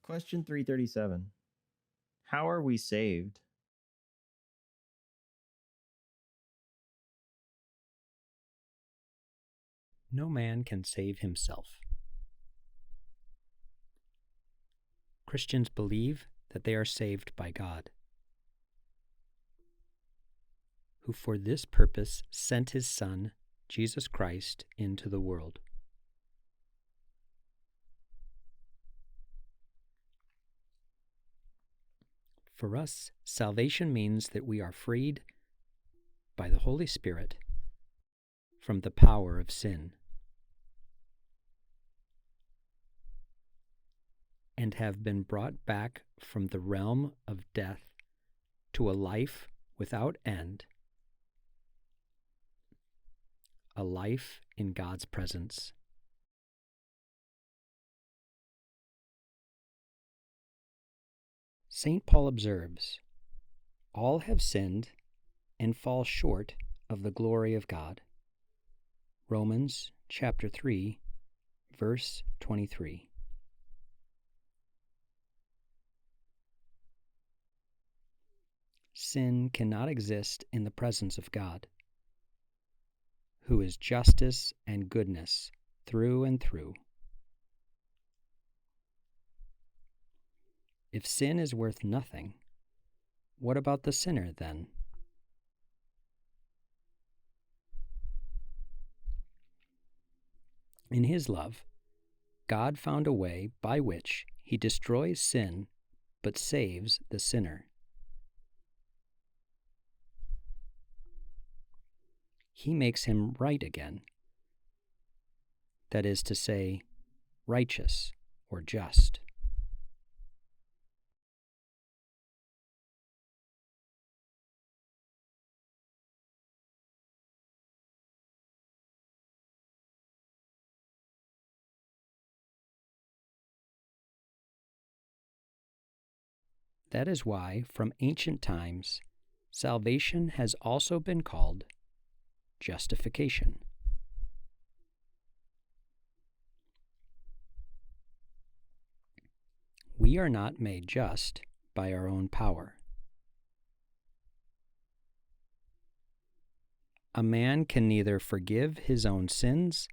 Question 337. How are we saved? No man can save himself. Christians believe that they are saved by God, who for this purpose sent his Son, Jesus Christ, into the world. For us, salvation means that we are freed by the Holy Spirit from the power of sin and have been brought back from the realm of death to a life without end, a life in God's presence. St. Paul observes, "All have sinned and fall short of the glory of God." Romans chapter 3, verse 23. Sin cannot exist in the presence of God, who is justice and goodness through and through. If sin is worth nothing, what about the sinner then? In his love, God found a way by which he destroys sin but saves the sinner. He makes him right again, that is to say, righteous or just. That is why, from ancient times, salvation has also been called justification. We are not made just by our own power. A man can neither forgive his own sins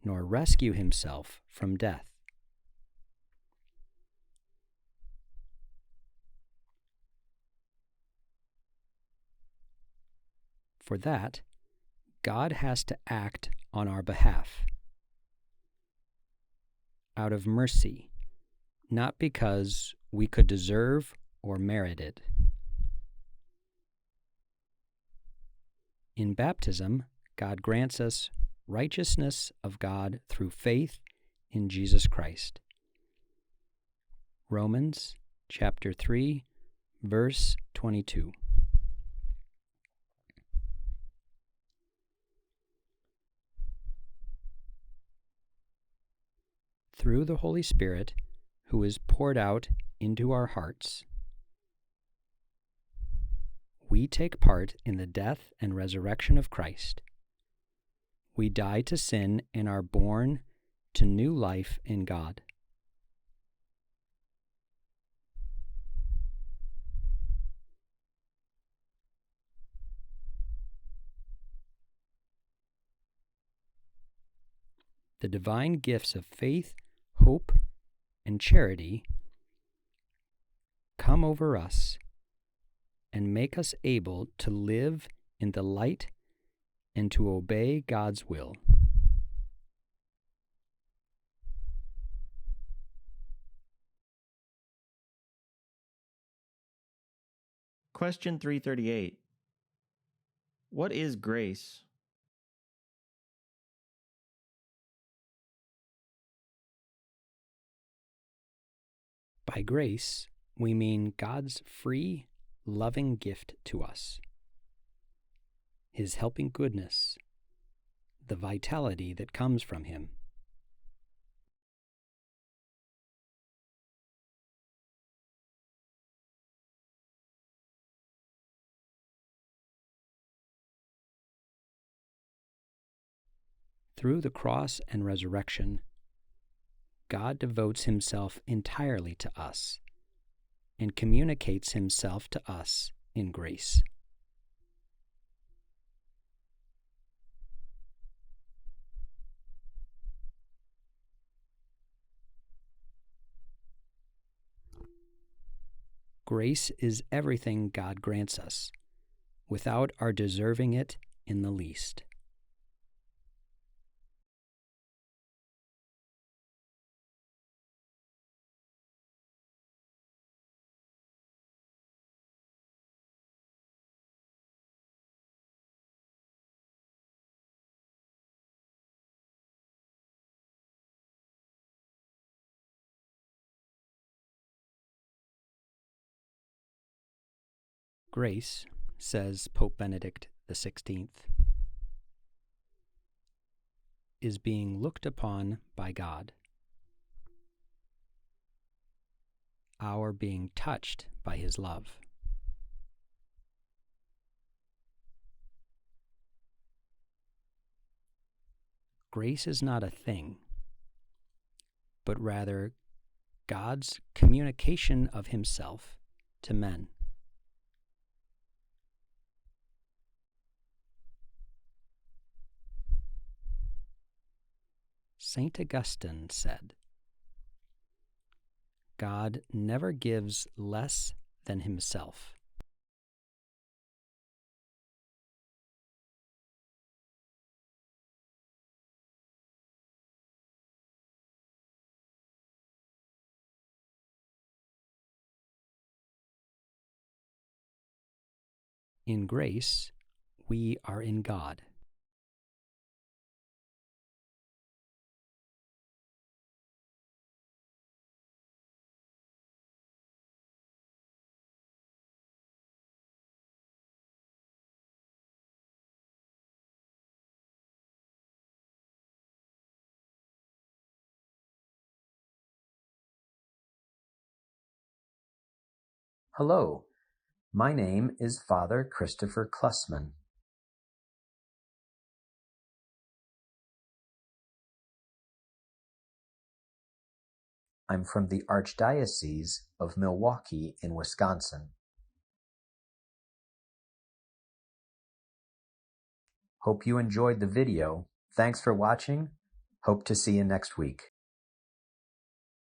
nor rescue himself from death. For that, God has to act on our behalf, out of mercy, not because we could deserve or merit it. In baptism, God grants us righteousness of God through faith in Jesus Christ. Romans chapter 3, verse 22. Through the Holy Spirit, who is poured out into our hearts, we take part in the death and resurrection of Christ. We die to sin and are born to new life in God. The divine gifts of faith, hope, and charity come over us and make us able to live in the light and to obey God's will. Question 338. What is grace? By grace, we mean God's free, loving gift to us, His helping goodness, the vitality that comes from Him. Through the cross and resurrection, God devotes himself entirely to us and communicates himself to us in grace. Grace is everything God grants us, without our deserving it in the least. Grace, says Pope Benedict XVI, is being looked upon by God, our being touched by his love. Grace is not a thing, but rather God's communication of himself to men. St. Augustine said, God never gives less than himself. In grace, we are in God. Hello, my name is Father Christopher Klussman. I'm from the Archdiocese of Milwaukee in Wisconsin. Hope you enjoyed the video. Thanks for watching. Hope to see you next week.